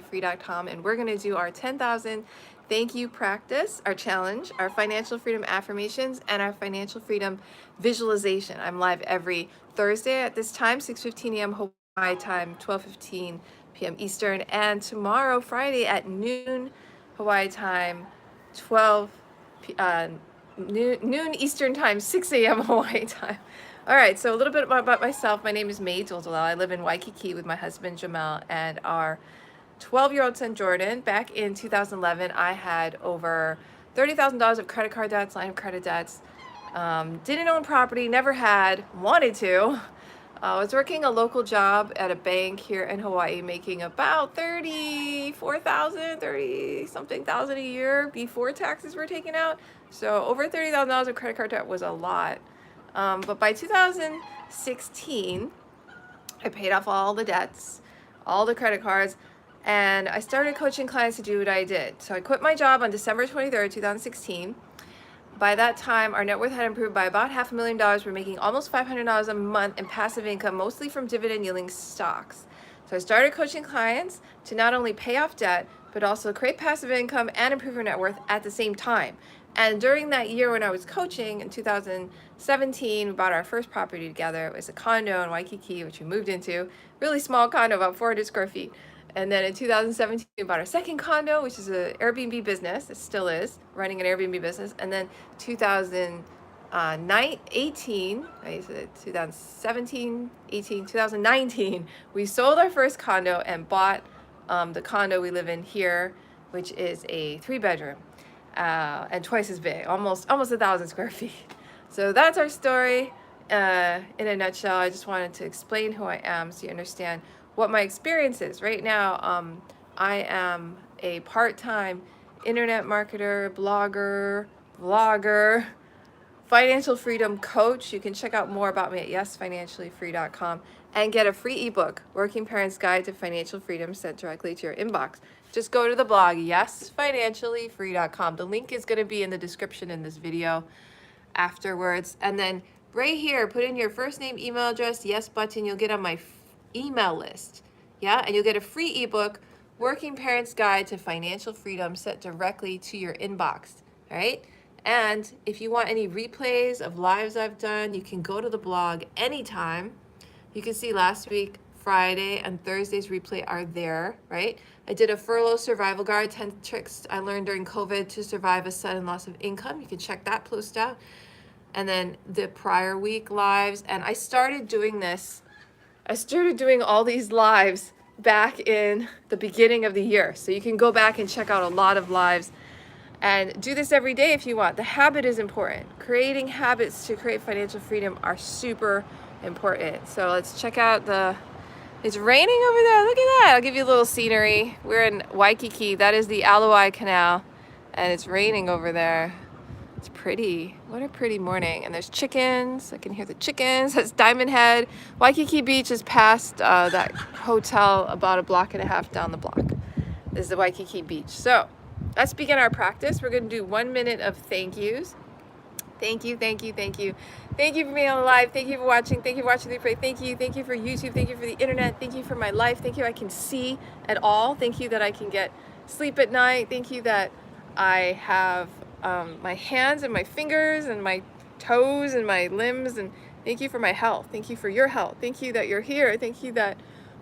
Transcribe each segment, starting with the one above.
free.com, and we're going to do our 10,000 thank you practice, our challenge, our financial freedom affirmations, and our financial freedom visualization. I'm live every Thursday at this time, 6:15 a.m. Hawaii time, 12:15 p.m. Eastern, and tomorrow, Friday at noon Hawaii time, 12 noon Eastern time, 6 a.m. Hawaii time. All right, so a little bit about myself. My name is May Doldalal. I live in Waikiki with my husband Jamal and our 12-year-old son Jordan. Back in 2011, I had over $30,000 of credit card debts, line of credit debts. Didn't own property, never had, wanted to. I was working a local job at a bank here in Hawaii, making about 30 something thousand a year before taxes were taken out. So over $30,000 of credit card debt was a lot. But by 2016, I paid off all the debts, all the credit cards, and I started coaching clients to do what I did. So I quit my job on December 23rd, 2016. By that time, our net worth had improved by about $500,000. We're making almost $500 a month in passive income, mostly from dividend yielding stocks. So I started coaching clients to not only pay off debt, but also create passive income and improve your net worth at the same time. And during that year when I was coaching in 2017, we bought our first property together. It was a condo in Waikiki, which we moved into. Really small condo, about 400 square feet. And then in 2017, we bought our second condo, which is an Airbnb business. It still is, running an Airbnb business. And then 2018, 2019, we sold our first condo and bought the condo we live in here, which is a 3-bedroom and twice as big, almost 1,000 square feet. So that's our story in a nutshell. I just wanted to explain who I am so you understand what my experience is. Right now, I am a part-time internet marketer, blogger, vlogger, financial freedom coach. You can check out more about me at yesfinanciallyfree.com and get a free ebook, Working Parents Guide to Financial Freedom, sent directly to your inbox. Just go to the blog, yesfinanciallyfree.com. The link is going to be in the description in this video afterwards. And then right here, put in your first name, email address, yes button. You'll get on my email list. Yeah, and you'll get a free ebook, Working Parents Guide to Financial Freedom, sent directly to your inbox. All right. And if you want any replays of lives I've done, you can go to the blog anytime. You can see last week, Friday and Thursday's replay are there, right? I did a furlough survival guide, 10 tricks I learned during COVID to survive a sudden loss of income. You can check that post out. And then the prior week lives. And I started doing all these lives back in the beginning of the year. So you can go back and check out a lot of lives and do this every day if you want. The habit is important. Creating habits to create financial freedom are super important. So let's check out it's raining over there. Look at that. I'll give you a little scenery. We're in Waikiki. That is the Aloi Canal, and it's raining over there. It's pretty. What a pretty morning. And there's chickens. I can hear the chickens. That's Diamond Head. Waikiki Beach is past that hotel about a block and a half down the block. This is the Waikiki Beach. So let's begin our practice. We're going to do 1 minute of thank yous. Thank you, thank you, thank you. Thank you for being on the live. Thank you for watching. Thank you for watching the replay. Thank you. Thank you for YouTube. Thank you for the internet. Thank you for my life. Thank you I can see at all. Thank you that I can get sleep at night. Thank you that I have my hands and my fingers and my toes and my limbs. And thank you for my health. Thank you for your health. Thank you that you're here. Thank you that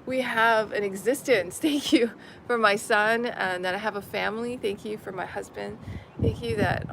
we have an existence. Thank you for my son and that I have a family. Thank you for my husband. Thank you that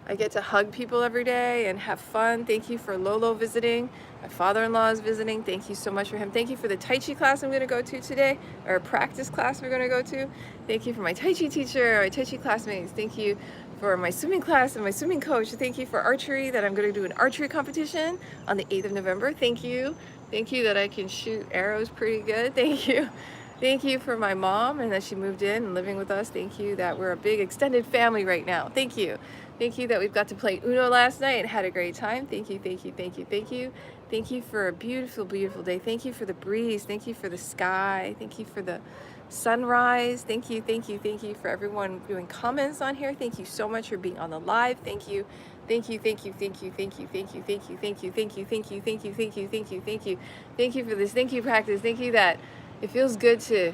I get to hug people every day and have fun. Thank you for Lolo visiting. My father-in-law is visiting. Thank you so much for him. Thank you for the Tai Chi class I'm going to go to today, or a practice class we're going to go to. Thank you for my Tai Chi teacher, my Tai Chi classmates. Thank you for my swimming class and my swimming coach. Thank you for archery, that I'm going to do an archery competition on the 8th of November. Thank you. Thank you that I can shoot arrows pretty good. Thank you. Thank you for my mom and that she moved in and living with us. Thank you that we're a big extended family right now. Thank you. Thank you that we've got to play Uno last night and had a great time. Thank you, thank you, thank you, thank you. Thank you for a beautiful, beautiful day. Thank you for the breeze. Thank you for the sky. Thank you for the sunrise. Thank you, thank you, thank you for everyone doing comments on here. Thank you so much for being on the live. Thank you. Thank you, thank you, thank you, thank you, thank you, thank you, thank you, thank you, thank you, thank you, thank you, thank you, thank you. Thank you for this. Thank you, practice. Thank you that it feels good to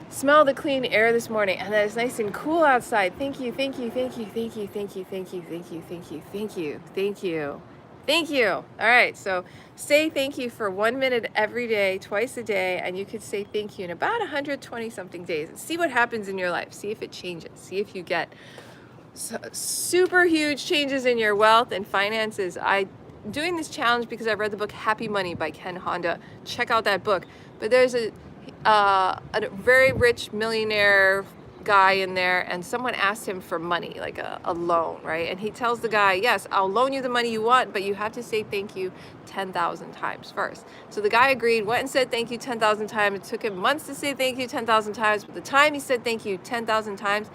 smell the clean air this morning, and that it's nice and cool outside. Thank you, thank you, thank you, thank you, thank you, thank you, thank you, thank you, thank you, thank you, thank you. All right, so say thank you for 1 minute every day, twice a day, and you could say thank you in about 120 something days. And see what happens in your life. See if it changes. See if you get super huge changes in your wealth and finances. I'm doing this challenge because I read the book Happy Money by Ken Honda. Check out that book. But there's a very rich millionaire guy in there, and someone asked him for money, like a loan, right? And he tells the guy, yes, I'll loan you the money you want, but you have to say thank you 10,000 times first. So the guy agreed, went and said thank you 10,000 times. It took him months to say thank you 10,000 times, but the time he said thank you 10,000 times,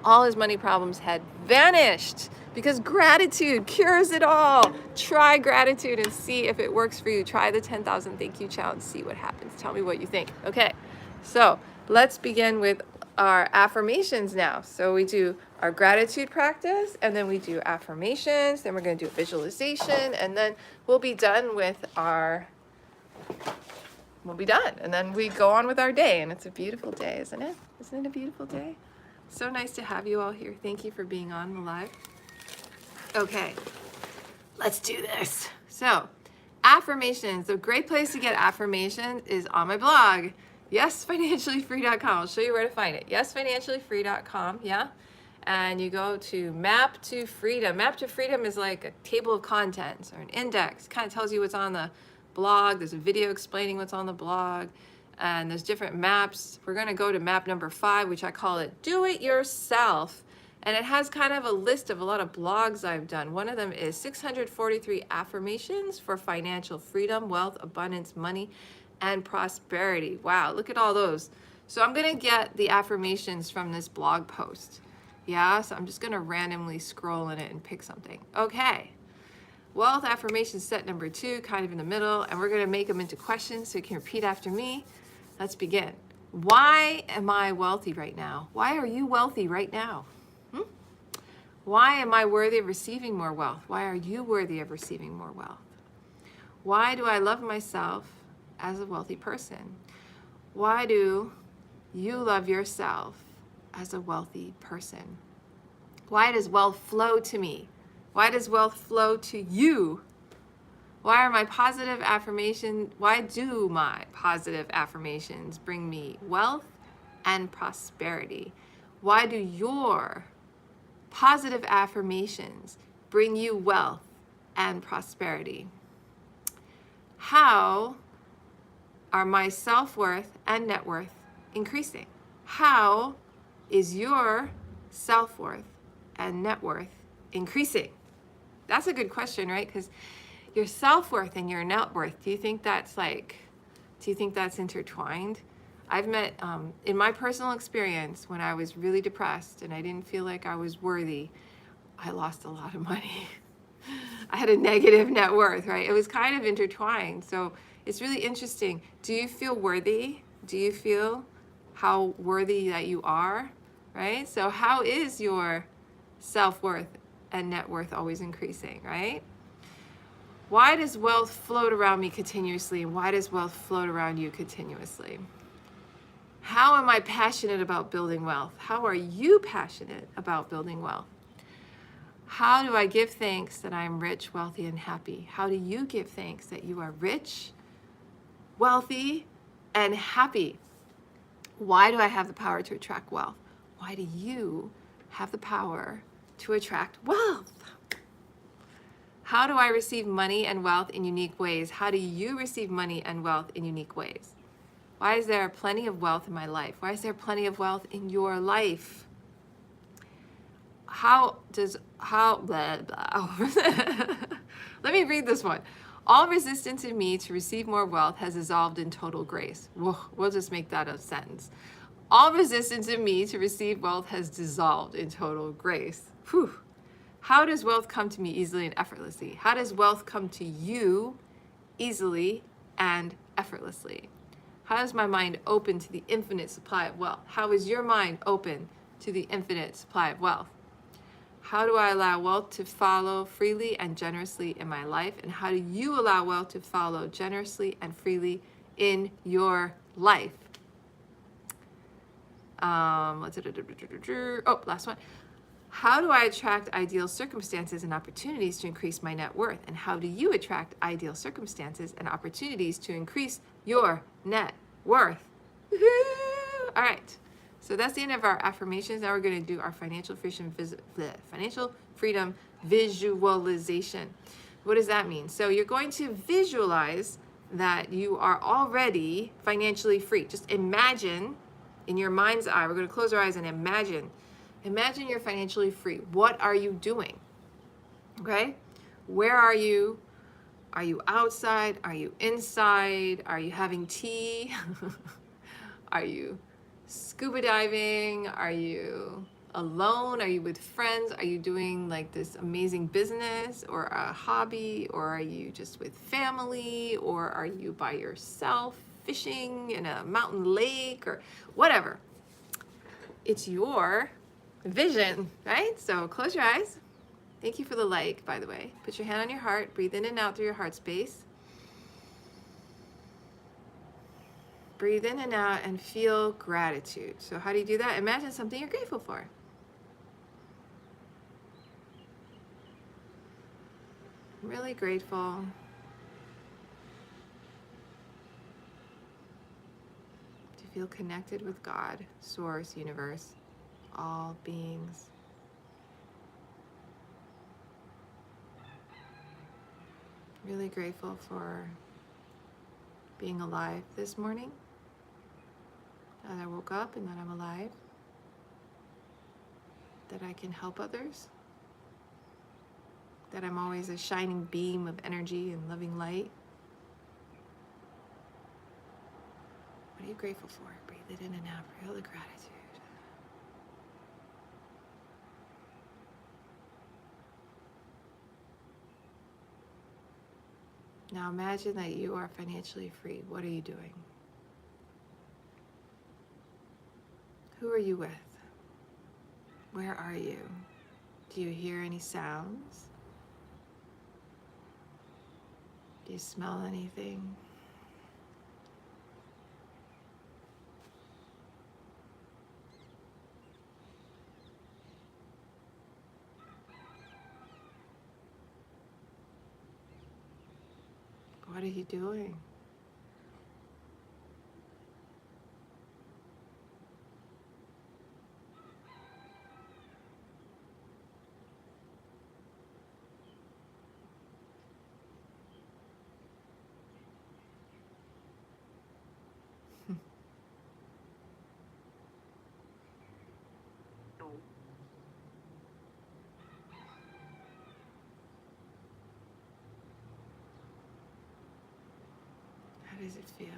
all his money problems had vanished, because gratitude cures it all. Try gratitude and see if it works for you. Try the 10,000 thank you challenge, see what happens. Tell me what you think. Okay, so let's begin with our affirmations now. So we do our gratitude practice, and then we do affirmations, then we're going to do visualization, and then we'll be done with and then we go on with our day. And it's a beautiful day, isn't it? Isn't it a beautiful day? So nice to have you all here. Thank you for being on the live. Okay, let's do this. So, affirmations. A great place to get affirmations is on my blog, yesfinanciallyfree.com. I'll show you where to find it. Yesfinanciallyfree.com, yeah? And you go to Map to Freedom. Map to Freedom is like a table of contents or an index. It kind of tells you what's on the blog. There's a video explaining what's on the blog. And there's different maps. We're going to go to map number 5, which I call it Do It Yourself. And it has kind of a list of a lot of blogs I've done. One of them is 643 affirmations for financial freedom, wealth, abundance, money, and prosperity. Wow, look at all those. So I'm going to get the affirmations from this blog post. Yeah, so I'm just going to randomly scroll in it and pick something. Okay. Wealth affirmation set number 2, kind of in the middle, and we're going to make them into questions so you can repeat after me. Let's begin. Why am I wealthy right now? Why are you wealthy right now? Why am I worthy of receiving more wealth? Why are you worthy of receiving more wealth? Why do I love myself as a wealthy person? Why do you love yourself as a wealthy person? Why does wealth flow to me? Why does wealth flow to you? Why do my positive affirmations bring me wealth and prosperity? Why do your positive affirmations bring you wealth and prosperity? How are my self-worth and net worth increasing? How is your self-worth and net worth increasing? That's a good question, right? Because your self-worth and your net worth, do you think that's intertwined? I've met, in my personal experience, when I was really depressed and I didn't feel like I was worthy, I lost a lot of money. I had a negative net worth, right? It was kind of intertwined. So it's really interesting. Do you feel worthy? Do you feel how worthy that you are, right? So how is your self-worth and net worth always increasing, right? Why does wealth float around me continuously, and why does wealth float around you continuously? How am I passionate about building wealth? How are you passionate about building wealth? How do I give thanks that I am rich, wealthy, and happy? How do you give thanks that you are rich, wealthy, and happy? Why do I have the power to attract wealth? Why do you have the power to attract wealth? How do I receive money and wealth in unique ways? How do you receive money and wealth in unique ways? Why is there plenty of wealth in my life? Why is there plenty of wealth in your life? Let me read this one. All resistance in me to receive more wealth has dissolved in total grace. We'll just make that a sentence. All resistance in me to receive wealth has dissolved in total grace. Whew. How does wealth come to me easily and effortlessly? How does wealth come to you easily and effortlessly? How is my mind open to the infinite supply of wealth? How is your mind open to the infinite supply of wealth? How do I allow wealth to follow freely and generously in my life? And how do you allow wealth to follow generously and freely in your life? Oh, last one. How do I attract ideal circumstances and opportunities to increase my net worth? And how do you attract ideal circumstances and opportunities to increase your net worth? Woo-hoo! All right. So that's the end of our affirmations. Now we're going to do our financial freedom visualization. What does that mean? So you're going to visualize that you are already financially free. Just imagine in your mind's eye. We're going to close our eyes and imagine. Imagine you're financially free. What are you doing? Okay? Where are you? Are you outside? Are you inside? Are you having tea? Are you scuba diving? Are you alone? Are you with friends? Are you doing like this amazing business or a hobby? Or are you just with family? Or are you by yourself fishing in a mountain lake or whatever? It's your vision, right? So close your eyes. Thank you for the like, by the way. Put your hand on your heart. Breathe in and out through your heart space. Breathe in and out and feel gratitude. So how do you do that? Imagine something you're grateful for. I'm really grateful to feel connected with God, Source, Universe, all beings. Really grateful for being alive this morning. That I woke up and that I'm alive. That I can help others. That I'm always a shining beam of energy and loving light. What are you grateful for? Breathe it in and out. Feel the gratitude. Now imagine that you are financially free. What are you doing? Who are you with? Where are you? Do you hear any sounds? Do you smell anything? What are you doing? How does it feel?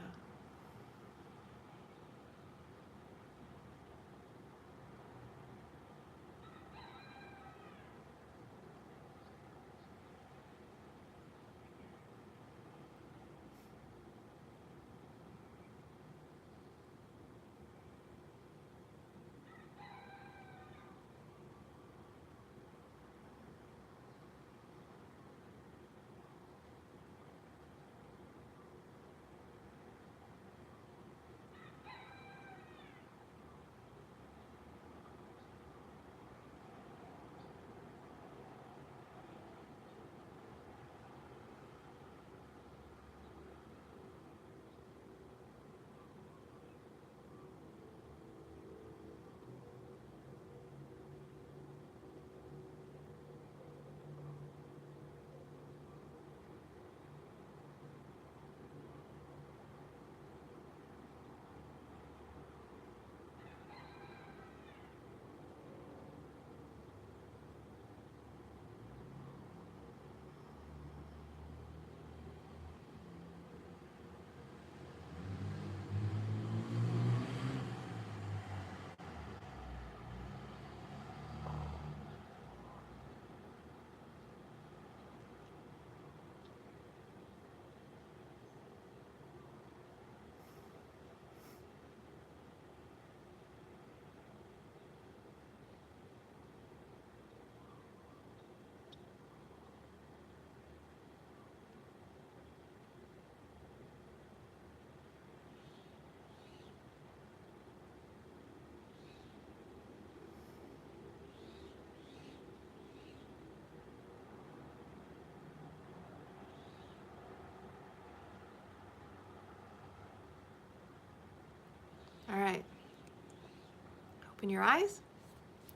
open your eyes.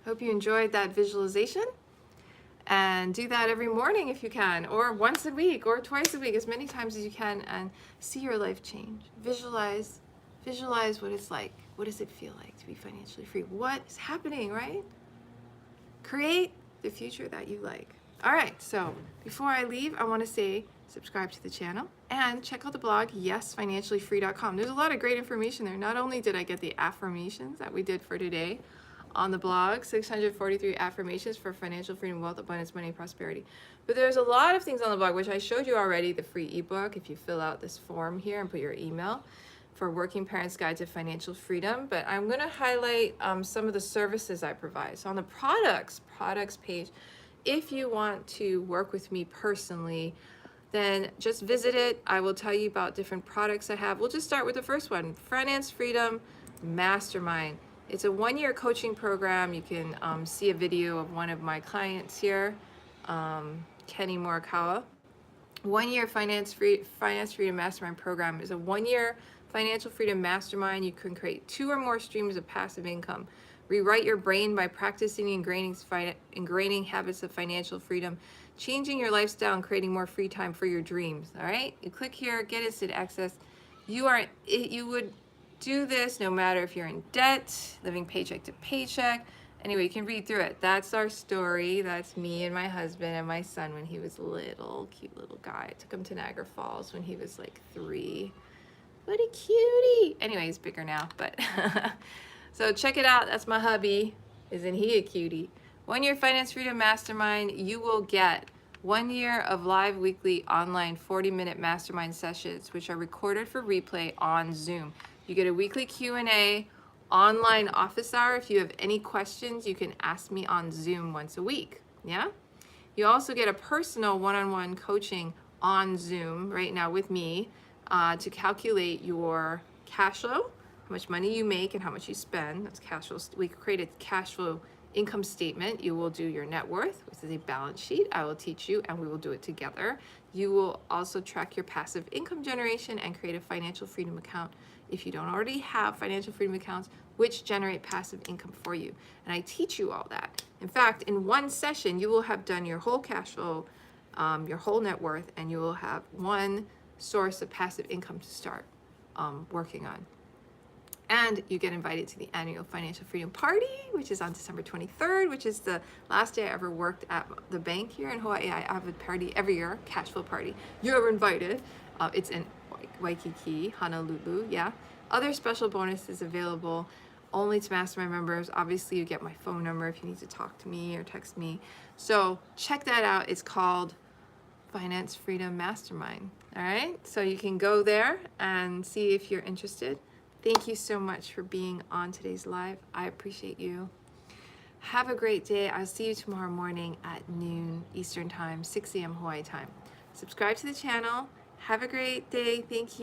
Hope you enjoyed that visualization. And do that every morning if you can, or once a week, or twice a week, as many times as you can, and see your life change. Visualize what it's like. What does it feel like to be financially free? What is happening, right? Create the future that you like. All right, so before I leave, I want to say subscribe to the channel and check out the blog, yesfinanciallyfree.com. There's a lot of great information there. Not only did I get the affirmations that we did for today on the blog, 643 affirmations for financial freedom, wealth, abundance, money, prosperity, but there's a lot of things on the blog, which I showed you already, the free ebook, if you fill out this form here and put your email, for Working Parents Guide to Financial Freedom. But I'm going to highlight some of the services I provide. So on the products page, if you want to work with me personally, then just visit it. I will tell you about different products I have. We'll just start with the first one, Finance Freedom Mastermind. It's a 1-year coaching program. You can see a video of one of my clients here, Kenny Morikawa. 1-year Finance Freedom Mastermind program is a 1-year financial freedom mastermind. You can create 2 or more streams of passive income. Rewrite your brain by practicing ingraining habits of financial freedom, changing your lifestyle and creating more free time for your dreams. All right, you click here, get instant access. You would do this no matter if you're in debt, living paycheck to paycheck. Anyway, you can read through it. That's our story. That's me and my husband and my son when he was little, cute little guy. I took him to Niagara Falls when he was like 3. What a cutie. Anyway, he's bigger now, but so check it out. That's my hubby. Isn't he a cutie? 1-year Finance Freedom Mastermind. You will get 1 year of live weekly online 40-minute mastermind sessions, which are recorded for replay on Zoom. You get a weekly Q&A, online office hour. If you have any questions, you can ask me on Zoom once a week. Yeah. You also get a personal one-on-one coaching on Zoom right now with me to calculate your cash flow, how much money you make and how much you spend. That's cash flow. We create a cash flow income statement. You will do your net worth, which is a balance sheet. I will teach you and we will do it together. You will also track your passive income generation and create a financial freedom account if you don't already have financial freedom accounts, which generate passive income for you. And I teach you all that. In fact, in one session, you will have done your whole cash flow, your whole net worth, and you will have one source of passive income to start working on. And you get invited to the annual Financial Freedom Party, which is on December 23rd, which is the last day I ever worked at the bank here in Hawaii. I have a party every year, cash flow party. You're invited. It's in Waikiki, Honolulu, yeah. Other special bonuses available only to Mastermind members. Obviously, you get my phone number if you need to talk to me or text me. So check that out. It's called Finance Freedom Mastermind. All right, so you can go there and see if you're interested. Thank you so much for being on today's live. I appreciate you. Have a great day. I'll see you tomorrow morning at noon Eastern Time, 6 a.m. Hawaii time. Subscribe to the channel. Have a great day. Thank you.